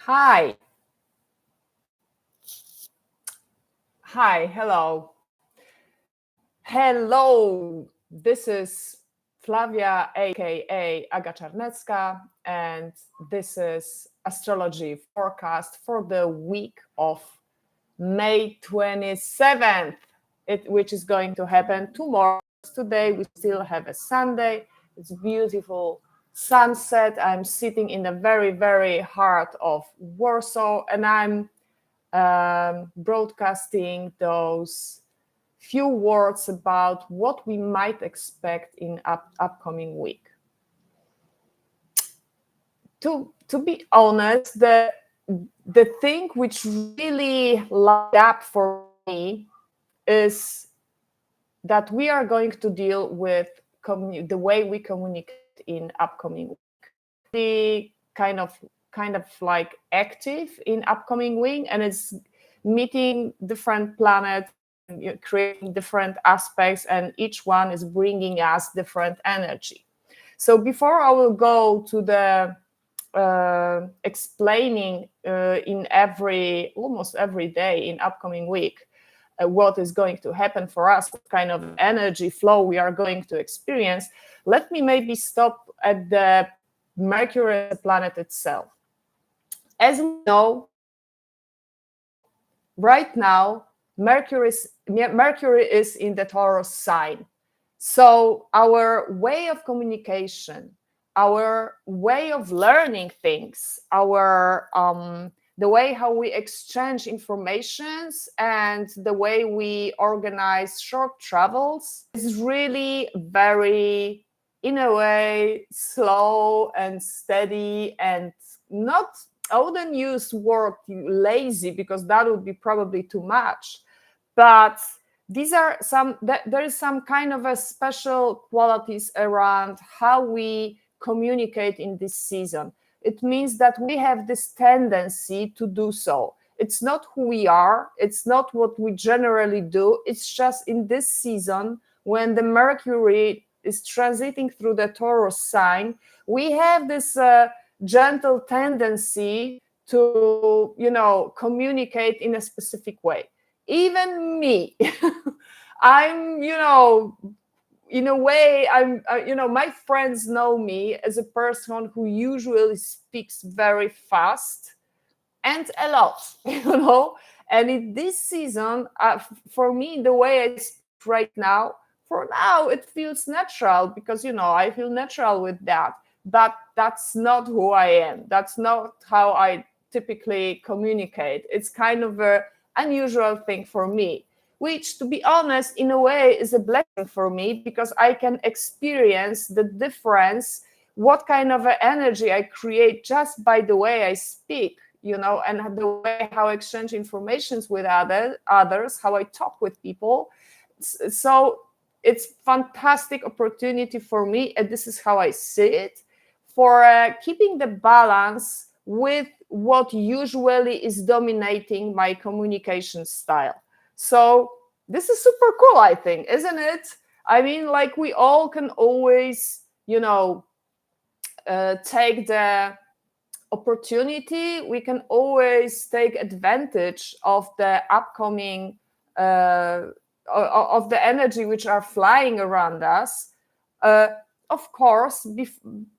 Hi. Hi. Hello. Hello. This is Flavia, aka Aga Czarnecka, and this is astrology forecast for the week of May 27th, which is going to happen tomorrow. Today we still have a Sunday. It's beautiful sunset. I'm sitting in the very, very heart of Warsaw, and I'm broadcasting those few words about what we might expect in upcoming week. To be honest, the thing which really light up for me is that we are going to deal with the way we communicate in upcoming week. The kind of like active in upcoming week, and it's meeting different planets, creating different aspects, and each one is bringing us different energy. So before I will go to the explaining in almost every day in upcoming week what is going to happen for us, what kind of energy flow we are going to experience, let me maybe stop at the Mercury, the planet itself. As we know, right now, Mercury is in the Taurus sign. So our way of communication, our way of learning things, our the way how we exchange informations and the way we organize short travels is really very, in a way, slow and steady, and not, I wouldn't use word lazy because that would be probably too much, but these are there is some kind of a special qualities around how we communicate in this season. It means that we have this tendency to do so. It's not who we are, it's not what we generally do, it's just in this season when the Mercury is transiting through the Taurus sign, we have this gentle tendency to communicate in a specific way. Even me, I'm, in a way, I'm, my friends know me as a person who usually speaks very fast and a lot, And in this season, for me, the way I speak right now, for now, it feels natural because, I feel natural with that. But that's not who I am. That's not how I typically communicate. It's kind of an unusual thing for me, which, to be honest, in a way is a blessing for me because I can experience the difference, what kind of energy I create just by the way I speak, and the way how I exchange informations with others, how I talk with people. So it's fantastic opportunity for me, and this is how I see it, for keeping the balance with what usually is dominating my communication style. So this is super cool, I think, isn't it? I mean, like, we all can always, take the opportunity. We can always take advantage of the upcoming of the energy which are flying around us. Of course,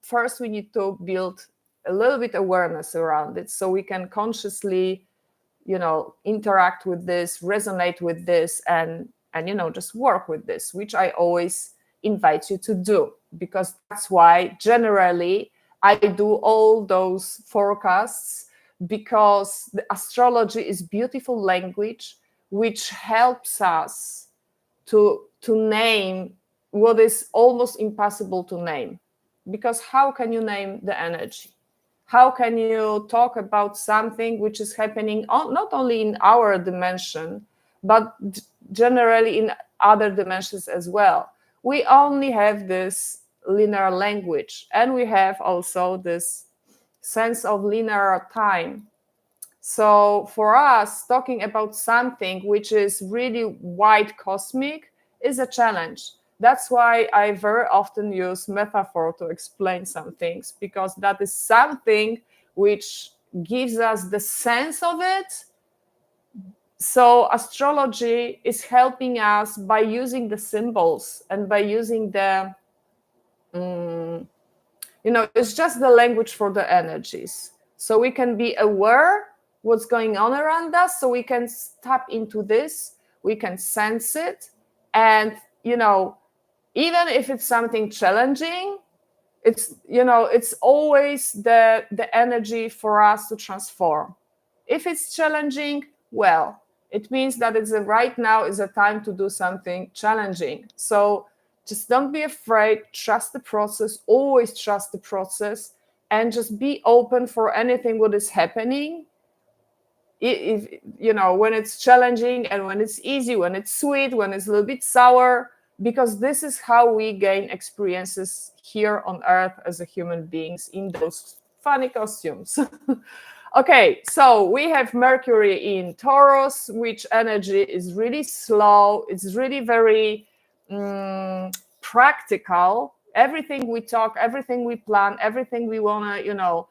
first we need to build a little bit awareness around it so we can consciously, interact with this, resonate with this, and just work with this, which I always invite you to do, because that's why generally I do all those forecasts, because the astrology is beautiful language which helps us to name what is almost impossible to name. Because how can you name the energy? How can you talk about something which is happening not only in our dimension, but generally in other dimensions as well? We only have this linear language, and we have also this sense of linear time. So for us, talking about something which is really wide cosmic is a challenge. That's why I very often use metaphor to explain some things, because that is something which gives us the sense of it. So astrology is helping us by using the symbols and by using the, it's just the language for the energies. So we can be aware what's going on around us, so we can tap into this, we can sense it. And, even if it's something challenging, it's always the energy for us to transform. If it's challenging, well, it means that right now is a time to do something challenging. So just don't be afraid, trust the process, always trust the process, and just be open for anything what is happening. If when it's challenging and when it's easy, when it's sweet, when it's a little bit sour, because this is how we gain experiences here on Earth as a human beings in those funny costumes. Okay, so we have Mercury in Taurus, which energy is really slow. It's really very practical. Everything we talk, everything we plan, everything we want to,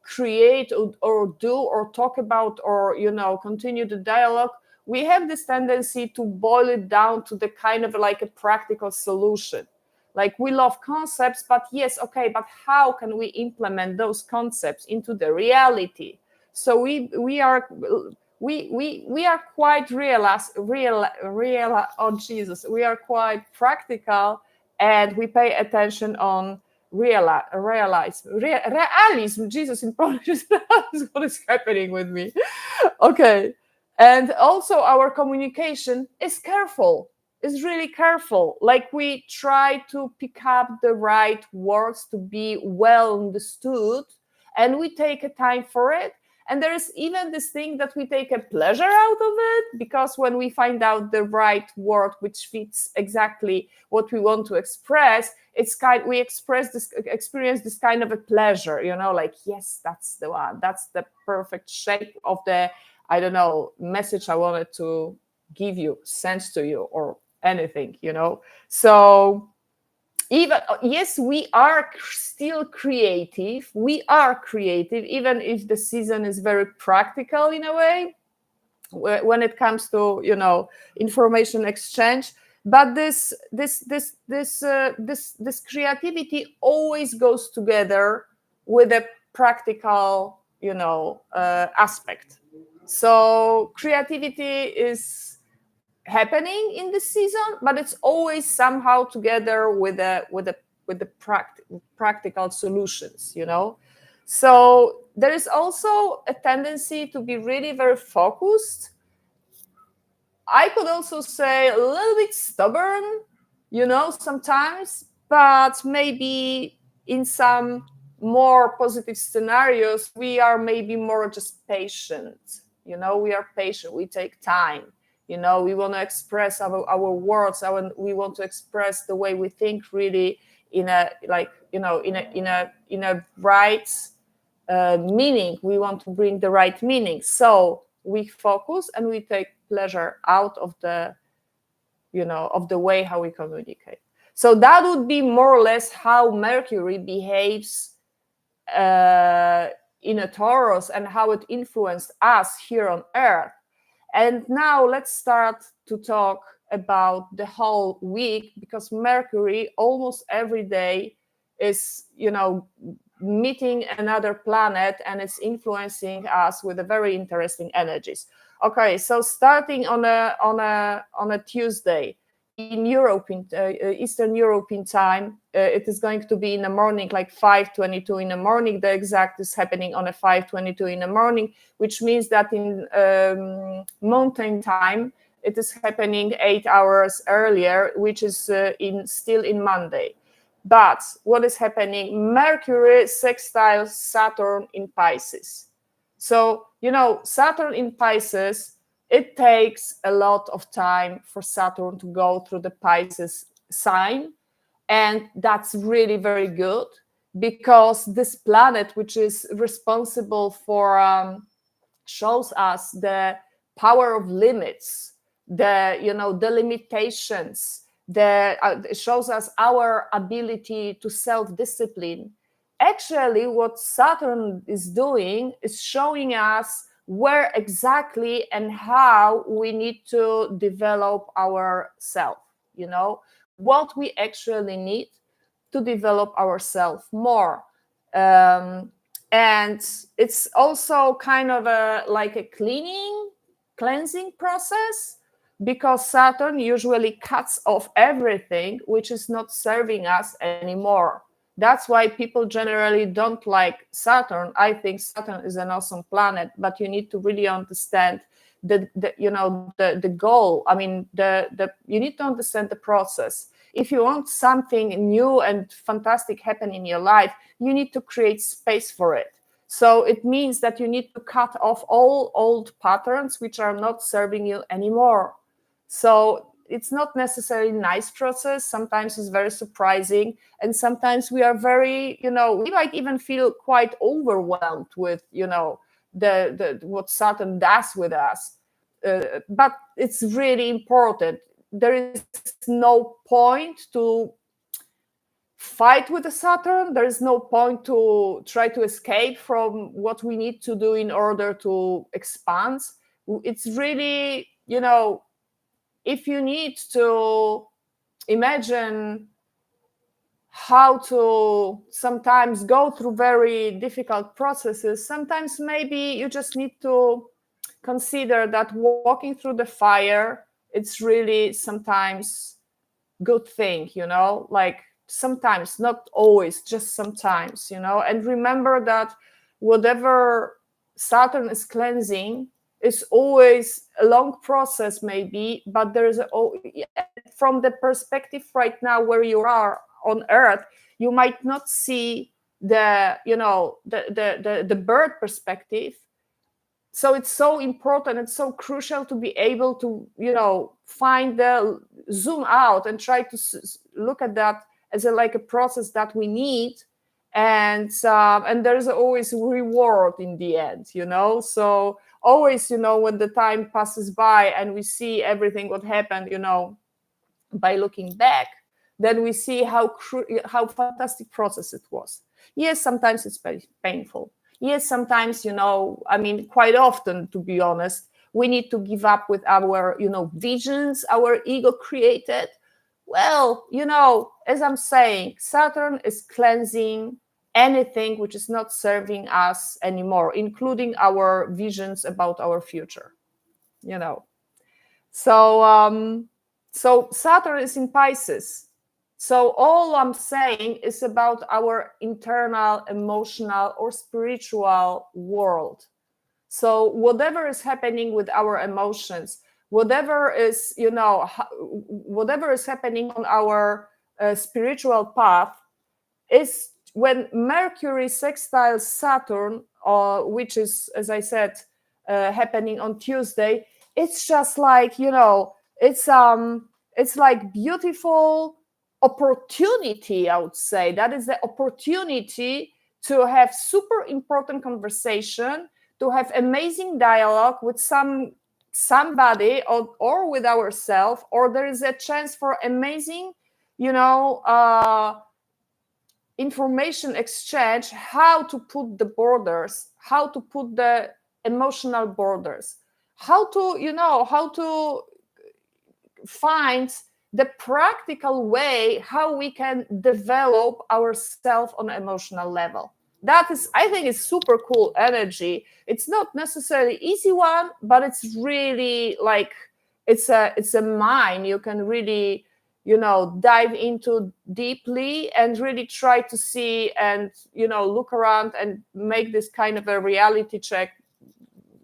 create or do or talk about or, continue the dialogue, we have this tendency to boil it down to the kind of like a practical solution. Like, we love concepts, but yes, okay, but how can we implement those concepts into the reality? So we are quite we are quite practical, and we pay attention on realism. Jesus, in Polish is what is happening with me. Okay. And also our communication is careful. Is really careful. Like, we try to pick up the right words to be well understood, and we take a time for it. And there is even this thing that we take a pleasure out of it, because when we find out the right word which fits exactly what we want to express, we experience this kind of a pleasure, like, yes, that's the one, that's the perfect shape of the, I don't know, message I wanted to give you, send to you, or anything, So even, yes, we are still creative. We are creative, even if the season is very practical in a way, when it comes to, information exchange. But this creativity always goes together with a practical, aspect. So creativity is happening in the season, but it's always somehow together with the practical solutions, So there is also a tendency to be really very focused. I could also say a little bit stubborn, sometimes, but maybe in some more positive scenarios, we are maybe more just patient. We are patient. We take time. We want to express our words. We want to express the way we think really in a right meaning. We want to bring the right meaning. So we focus and we take pleasure out of the way how we communicate. So that would be more or less how Mercury behaves in a Taurus and how it influenced us here on Earth. And now let's start to talk about the whole week, because Mercury almost every day is, meeting another planet, and it's influencing us with a very interesting energies. Okay, so starting on a Tuesday in European Eastern European time, it is going to be in the morning, like 5:22 in the morning. The exact is happening on a 5:22 in the morning, which means that in mountain time it is happening 8 hours earlier, which is still in Monday. But what is happening? Mercury sextile Saturn in Pisces. So, Saturn in Pisces, it takes a lot of time for Saturn to go through the Pisces sign. And that's really very good, because this planet, which is responsible for, shows us the power of limits, the limitations, shows us our ability to self-discipline, actually what Saturn is doing is showing us where exactly and how we need to develop ourselves, what we actually need to develop ourselves more. And it's also kind of like a cleansing process, because Saturn usually cuts off everything which is not serving us anymore. That's why people generally don't like Saturn. I think Saturn is an awesome planet, but you need to really understand the goal. I mean, you need to understand the process. If you want something new and fantastic happen in your life, you need to create space for it. So it means that you need to cut off all old patterns which are not serving you anymore. So it's not necessarily a nice process. Sometimes it's very surprising. And sometimes we are very, we might even feel quite overwhelmed with, what Saturn does with us. But it's really important. There is no point to fight with the Saturn. There is no point to try to escape from what we need to do in order to expand. It's really, if you need to imagine how to sometimes go through very difficult processes, sometimes maybe you just need to consider that walking through the fire, it's really sometimes good thing, like sometimes, not always, just sometimes, and remember that whatever Saturn is cleansing is always a long process maybe, but there's from the perspective right now where you are on Earth, you might not see the the bird perspective. So it's so important, it's so crucial to be able to find the zoom out and try to look at that as like a process that we need, and there's always reward in the end, so always, when the time passes by and we see everything what happened, by looking back, then we see how fantastic process it was. Yes, sometimes it's very painful. Yes, sometimes, quite often, to be honest, we need to give up with our, visions our ego created. Well, as I'm saying, Saturn is cleansing anything which is not serving us anymore, including our visions about our future, So, so Saturn is in Pisces. So all I'm saying is about our internal, emotional, or spiritual world. So whatever is happening with our emotions, whatever is, whatever is happening on our spiritual path, is when Mercury sextiles Saturn, which is, as I said, happening on Tuesday. It's just like, it's like beautiful opportunity, I would say. That is the opportunity to have super important conversation, to have amazing dialogue with somebody or with ourselves, or there is a chance for amazing, information exchange, how to put the borders, how to put the emotional borders, how to find the practical way how we can develop ourselves on an emotional level. That is, I think, is super cool energy. It's not necessarily easy one, but it's really like it's a mine you can really dive into deeply and really try to see and look around and make this kind of a reality check,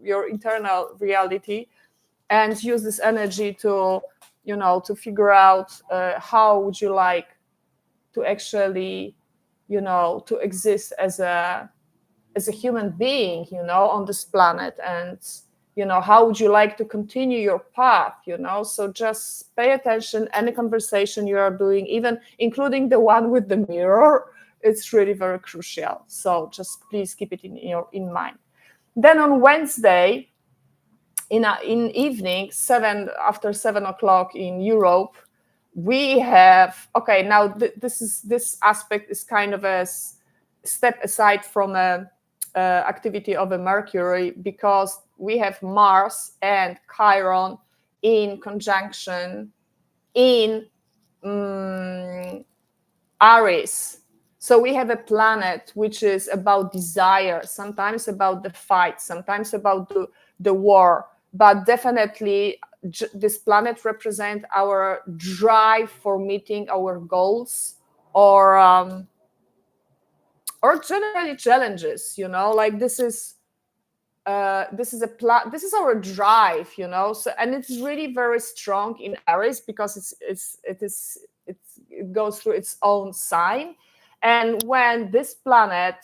your internal reality, and use this energy to to figure out how would you like to actually to exist as a human being on this planet, and how would you like to continue your path, so just pay attention. Any conversation you are doing, even including the one with the mirror, it's really very crucial. So just please keep it in mind. Then on Wednesday in evening, after 7 o'clock in Europe, we have, okay, now this aspect is kind of as step aside from a activity of a Mercury, because we have Mars and Chiron in conjunction in Aries. So we have a planet which is about desire, sometimes about the fight, sometimes about the war, but definitely this planet represents our drive for meeting our goals, or generally challenges, you know, like this is this is our drive, you know. So, and it's really very strong in Aries because it goes through its own sign. And when this planet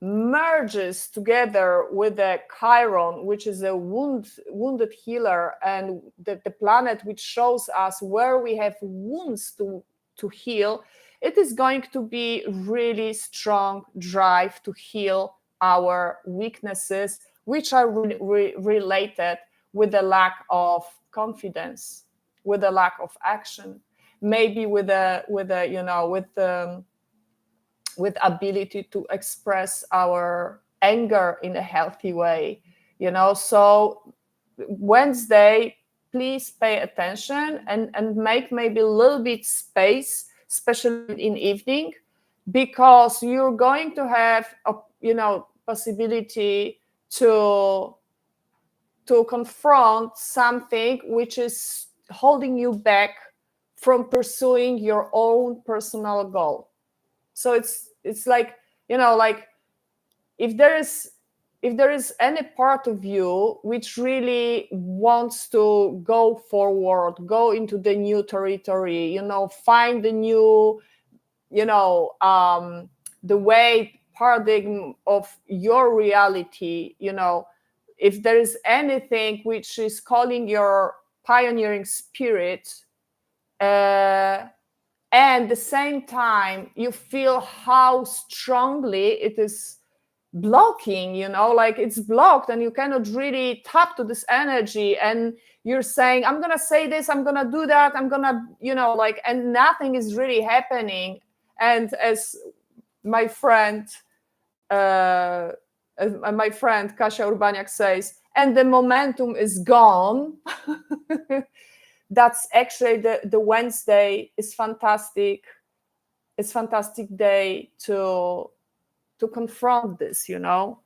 merges together with the Chiron, which is a wounded healer, and the planet which shows us where we have wounds to heal, it is going to be really strong drive to heal our weaknesses, which are related with the lack of confidence, with the lack of action, maybe with ability to express our anger in a healthy way, you know. So Wednesday, please pay attention and make maybe a little bit space, especially in evening, because you're going to have a possibility to confront something which is holding you back from pursuing your own personal goal. So it's like, you know, like if there is any part of you which really wants to go forward, go into the new territory, you know, find the new, you know, the way paradigm of your reality, you know, if there is anything which is calling your pioneering spirit, and at the same time you feel how strongly it is blocking, you know, like it's blocked and you cannot really tap to this energy, and you're saying, I'm gonna say this, I'm gonna do that, I'm gonna, you know, like, and nothing is really happening. And as my friend Kasia Urbaniak says, and the momentum is gone. That's actually the Wednesday is fantastic. It's fantastic day to confront this, you know,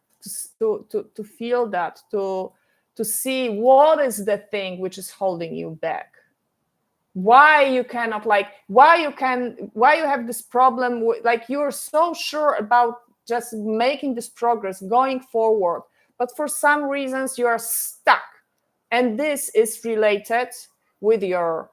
to feel that, to see what is the thing which is holding you back, why you cannot, like, why you have this problem with, like, you're so sure about just making this progress going forward, but for some reasons you are stuck. And this is related with your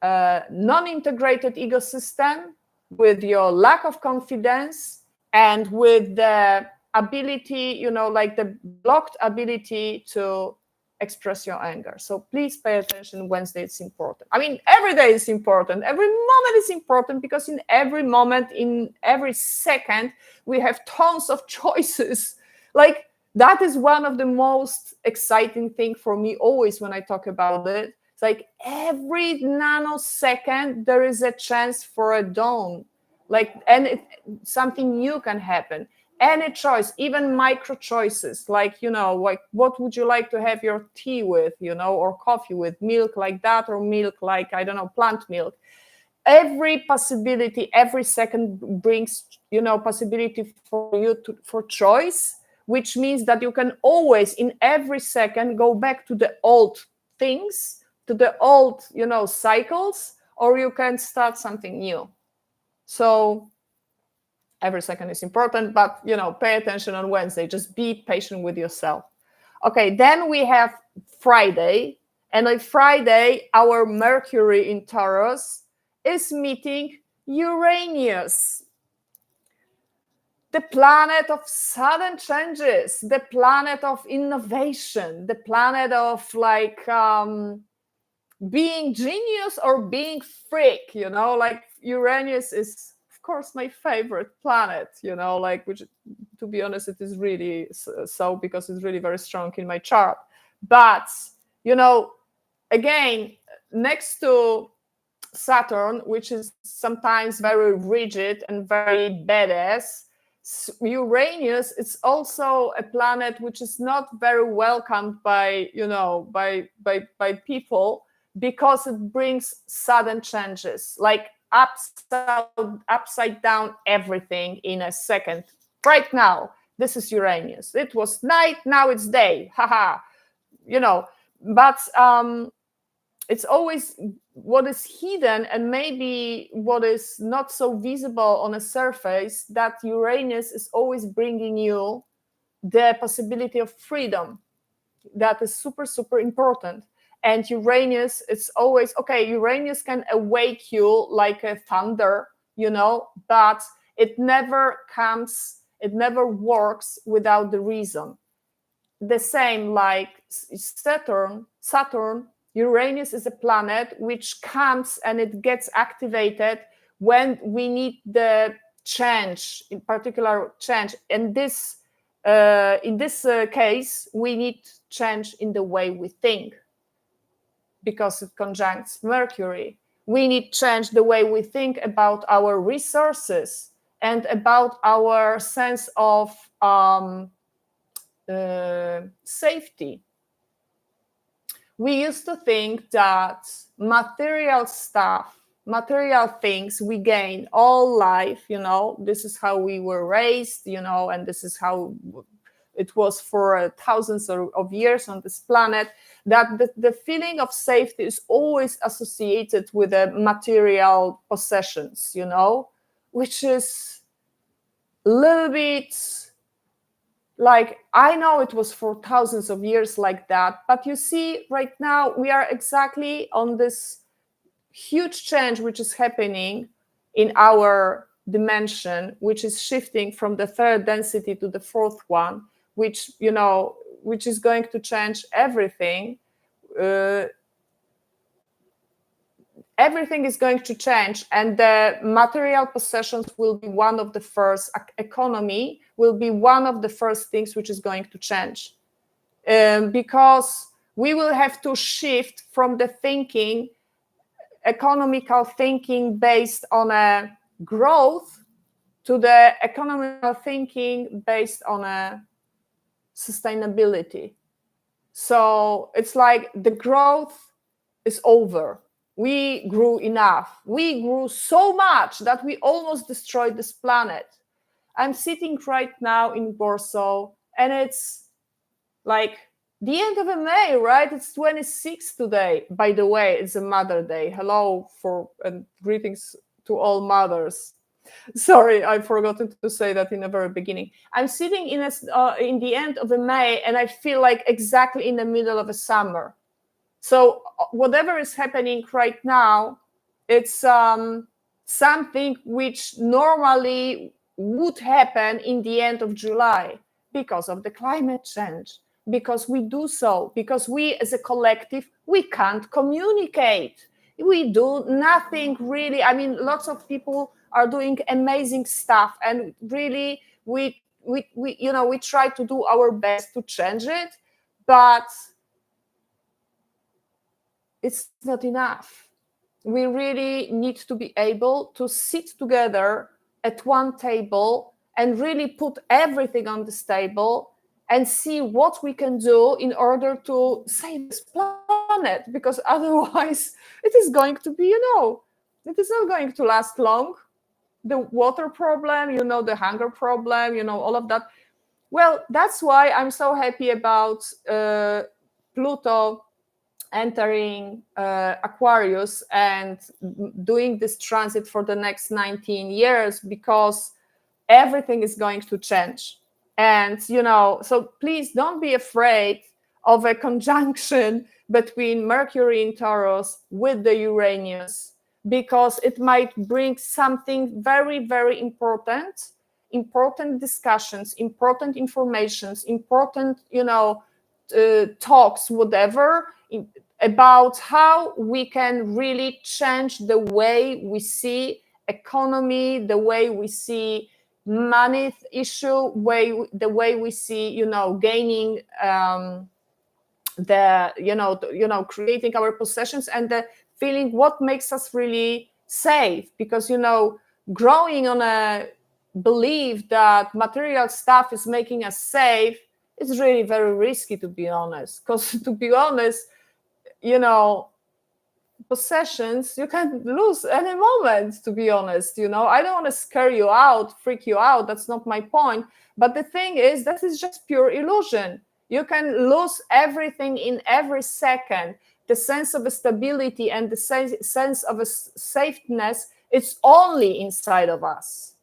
non-integrated ecosystem, with your lack of confidence, and with the ability, you know, like the blocked ability to express your anger. So please pay attention. Wednesday, it's important. I mean, every day is important. Every moment is important, because in every moment, in every second, we have tons of choices. Like, that is one of the most exciting things for me always when I talk about it. It's like every nanosecond, there is a chance for a dawn. Like, and something new can happen. Any choice, even micro choices, like, you know, like, what would you like to have your tea with, you know, or coffee with, milk like that, or milk like, I don't know, plant milk. Every possibility, every second brings, you know, possibility for you for choice, which means that you can always, in every second, go back to the old things, to the old, you know, cycles, or you can start something new. So every second is important, but, you know, pay attention on Wednesday. Just be patient with yourself. Okay, then we have Friday. And on Friday, our Mercury in Taurus is meeting Uranus, the planet of sudden changes, the planet of innovation, the planet of, like, being genius or being freak, you know, like Uranus is, of course, my favorite planet, you know, like, which, to be honest, it is really so, because it's really very strong in my chart. But, you know, again, next to Saturn, which is sometimes very rigid and very badass. Uranus is also a planet which is not very welcomed by, people, because it brings sudden changes, like upside down everything in a second. Right now, this is Uranus. It was night, now it's day. Haha. But it's always what is hidden and maybe what is not so visible on a surface, that Uranus is always bringing you the possibility of freedom. That is super, super important. And Uranus, it's always, okay, Uranus can awake you like a thunder, but it never works without the reason. The same like Saturn, Uranus is a planet which comes and it gets activated when we need the change, in particular change. And this, in this case, we need change in the way we think, because it conjuncts Mercury. We need change the way we think about our resources and about our sense of safety. We used to think that material things we gain all life, this is how we were raised, and this is how it was for thousands of years on this planet, that the feeling of safety is always associated with the material possessions, which is a little bit like, I know it was for thousands of years like that, but you see, right now we are exactly on this huge change which is happening in our dimension, which is shifting from the third density to the fourth one, which is going to change everything. Everything is going to change, and the material possessions will be one of the first, economy will be one of the first things which is going to change, because we will have to shift from the economical thinking based on a growth, to the economical thinking based on a sustainability. So it's like the growth is over. We grew enough. We grew so much that we almost destroyed this planet. I'm sitting right now in Warsaw, and it's like the end of May, right? It's 26 today. By the way, it's a Mother Day. Hello and greetings to all mothers. Sorry, I forgot to say that in the very beginning. I'm sitting in the end of May, and I feel like exactly in the middle of a summer. So whatever is happening right now, it's something which normally would happen in the end of July, because of the climate change, because we do so, because we as a collective, we can't communicate. We do nothing really. I mean, lots of people are doing amazing stuff, and really we try to do our best to change it, but it's not enough. We really need to be able to sit together at one table and really put everything on this table and see what we can do in order to save this planet, because otherwise it is going to be, it is not going to last long. The water problem, the hunger problem, all of that. Well, that's why I'm so happy about Pluto entering Aquarius and doing this transit for the next 19 years, because everything is going to change. And, so please don't be afraid of a conjunction between Mercury in Taurus with the Uranus, because it might bring something very, very important discussions, important informations, important, talks, whatever, about how we can really change the way we see economy, the way we see money issue, the way we see, gaining creating our possessions, and the feeling what makes us really safe, because growing on a belief that material stuff is making us safe is really very risky, to be honest. Because to be honest, possessions you can lose any moment, to be honest. I don't want to scare you out, freak you out. That's not my point. But the thing is, that is just pure illusion. You can lose everything in every second. The sense of a stability and the sense of a safeness, it's only inside of us.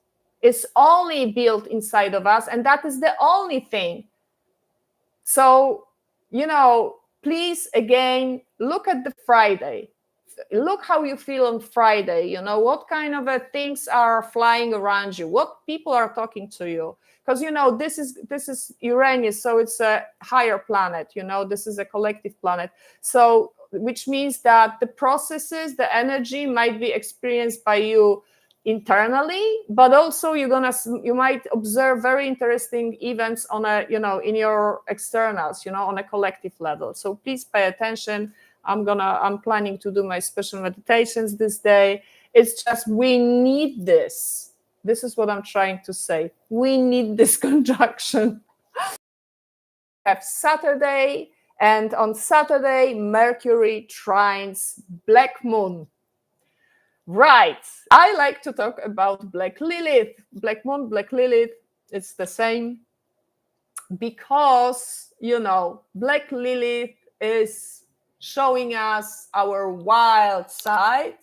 It's only built inside of us, and that is the only thing. So, please, again, look at the Friday. Look how you feel on Friday. What kind of things are flying around you, what people are talking to you, because this is Uranus, so it's a higher planet. This is a collective planet, so which means that the processes, the energy might be experienced by you internally, but also you might observe very interesting events on a in your externals, on a collective level. So please pay attention. I'm planning to do my special meditations this day. It's just, we need this. This is what I'm trying to say. We need this conjunction. We have Saturday, and on Saturday, Mercury trines Black Moon. Right. I like to talk about Black Lilith. Black Moon, Black Lilith, it's the same. Because, Black Lilith is showing us our wild side.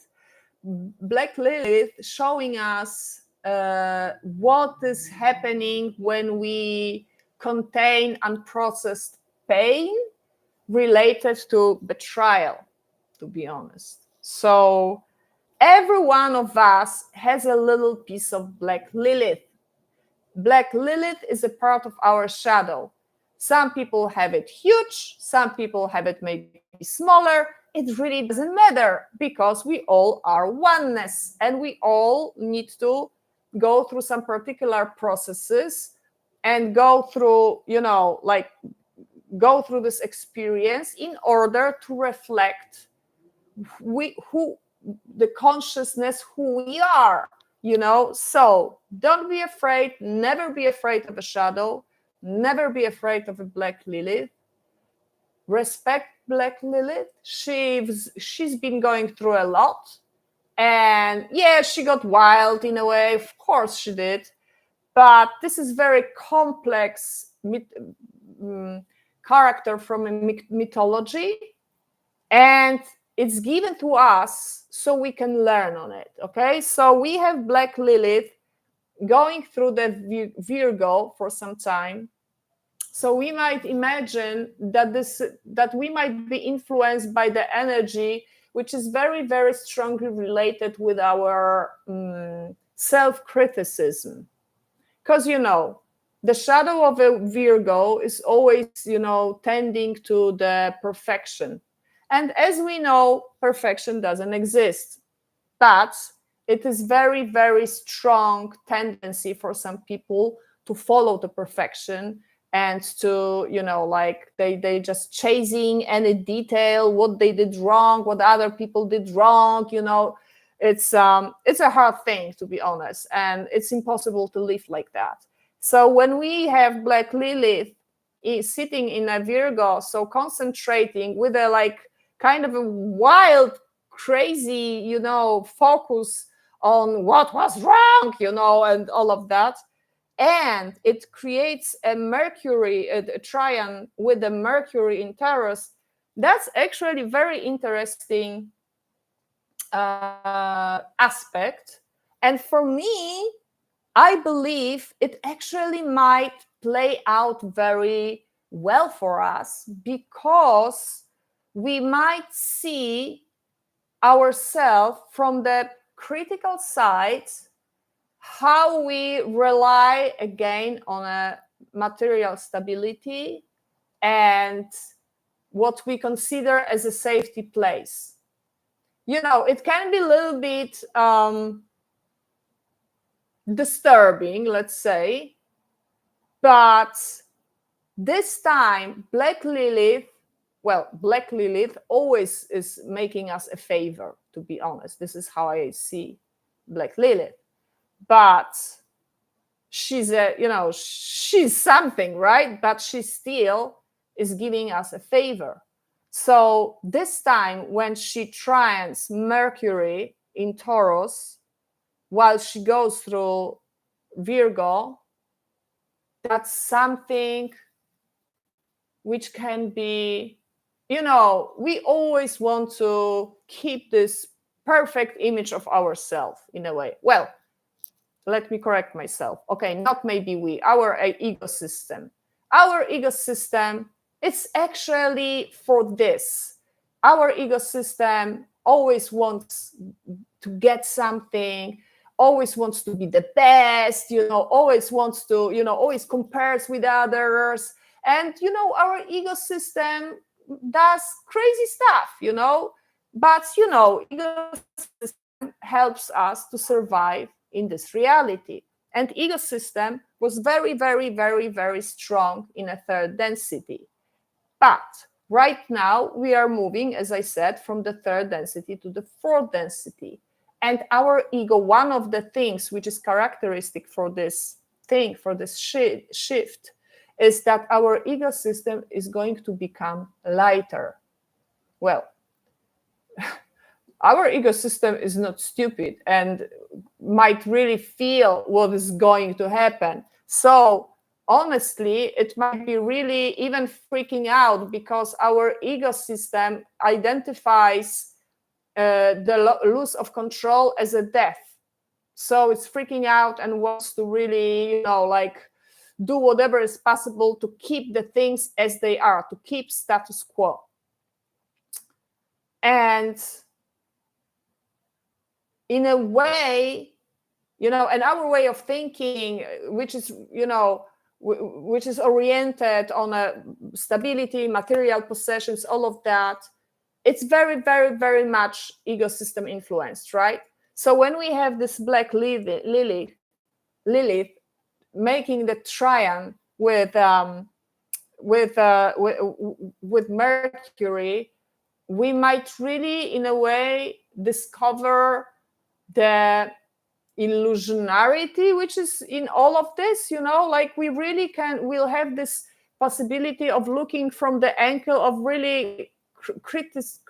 Black Lilith showing us what is happening when we contain unprocessed pain related to betrayal, to be honest. So every one of us has a little piece of Black Lilith. Black Lilith is a part of our shadow. Some people have it huge, some people have it maybe smaller. It really doesn't matter, because we all are oneness, and we all need to go through some particular processes and go through, go through this experience in order to reflect the consciousness, who we are. So don't be afraid. Never be afraid of a shadow. Never be afraid of a Black Lilith. Respect Black Lilith. She's been going through a lot, and yeah, she got wild in a way. Of course she did, but this is very complex character from a mythology, and it's given to us so we can learn on it. Okay, so we have Black Lilith going through the Virgo for some time. So we might imagine that we might be influenced by the energy, which is very, very strongly related with our self-criticism. Because, the shadow of a Virgo is always, tending to the perfection. And as we know, perfection doesn't exist. But it is very, very strong tendency for some people to follow the perfection, and to, they just chasing any detail, what they did wrong, what other people did wrong. It's a hard thing, to be honest, and it's impossible to live like that. So when we have Black Lilith sitting in a Virgo, so concentrating with a kind of a wild, crazy, focus on what was wrong, and all of that. And it creates a Mercury, a trine with the Mercury in Taurus. That's actually very interesting aspect. And for me, I believe it actually might play out very well for us, because we might see ourselves from the critical side, how we rely again on a material stability and what we consider as a safety place. It can be a little bit disturbing, let's say, but this time Black Lilith well, Black Lilith always is making us a favor, to be honest. This is how I see Black Lilith. But she's she's something, right? But she still is giving us a favor. So this time when she trines Mercury in Taurus, while she goes through Virgo, that's something which can be, we always want to keep this perfect image of ourselves in a way. Well, let me correct myself. Okay, not maybe we, our ego system. Our ego system, it's actually for this. Our ego system always wants to get something, always wants to be the best, always wants to, always compares with others. And, our ego system does crazy stuff, but, ego system helps us to survive in this reality. And ego system was very, very, very, very strong in a third density. But right now we are moving, as I said, from the third density to the fourth density. And our ego, one of the things which is characteristic for this thing, for this shift, is that our ego system is going to become lighter. Well, our ego system is not stupid and might really feel what is going to happen. So honestly, it might be really even freaking out, because our ego system identifies the loss of control as a death. So it's freaking out and wants to really, do whatever is possible to keep the things as they are, to keep status quo. And in a way, and our way of thinking, which is, which is oriented on a stability, material possessions, all of that, it's very, very, very much ego system influenced, right? So when we have this Black Lilith making the trine with Mercury, we might really, in a way, discover the illusionarity which is in all of this, we really we'll have this possibility of looking from the angle of really criticism.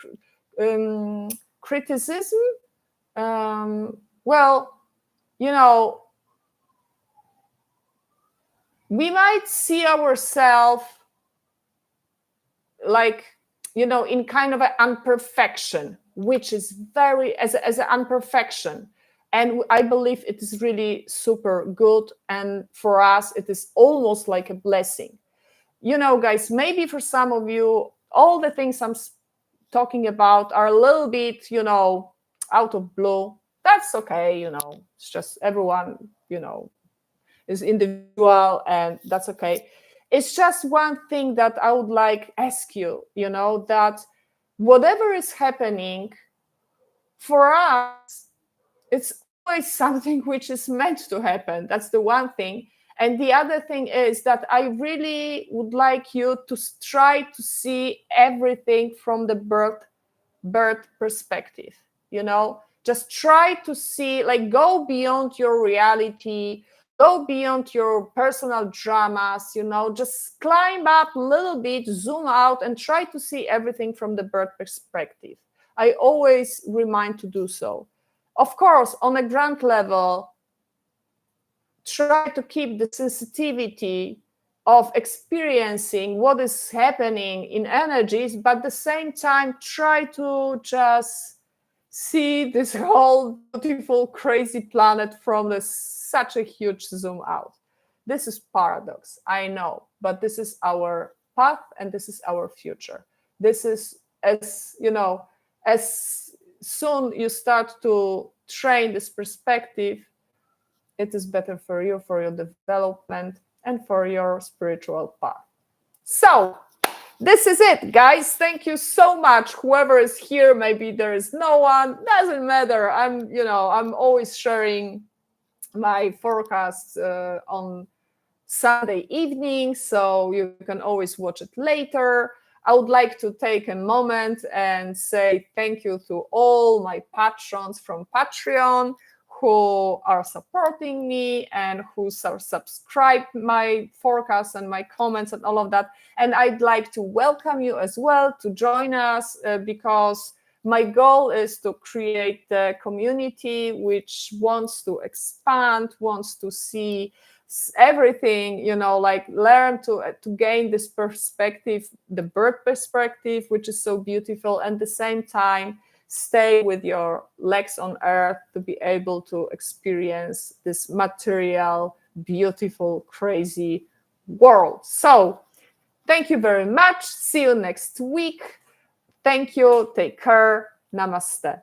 We might see ourselves in kind of an imperfection, which is very as an imperfection. And I believe it is really super good. And for us, it is almost like a blessing. Guys, maybe for some of you, all the things I'm talking about are a little bit, out of blue. That's okay, it's just everyone, is individual, and that's okay. It's just one thing that I would like ask you, that whatever is happening for us, it's always something which is meant to happen. That's the one thing. And the other thing is that I really would like you to try to see everything from the birth perspective, just try to see, go beyond your reality, go beyond your personal dramas, just climb up a little bit, zoom out, and try to see everything from the birth perspective. I always remind to do so. Of course, on a grand level, try to keep the sensitivity of experiencing what is happening in energies, but at the same time, try to just see this whole beautiful, crazy planet from such a huge zoom out. This is paradox, I know, but this is our path and this is our future. This is, as soon you start to train this perspective, it is better for you, for your development, and for your spiritual path. So this is it, guys. Thank you so much. Whoever is here, maybe there is no one, doesn't matter. I'm always sharing my forecasts on Sunday evening, so you can always watch it later. I would like to take a moment and say thank you to all my patrons from Patreon who are supporting me and who are subscribed my forecasts and my comments and all of that. And I'd like to welcome you as well to join us because my goal is to create a community which wants to expand, wants to see everything, you know, like learn to gain this perspective, the bird perspective, which is so beautiful, and at the same time stay with your legs on earth to be able to experience this material, beautiful, crazy world. So thank you very much. See you next week. Thank you. Take care. Namaste.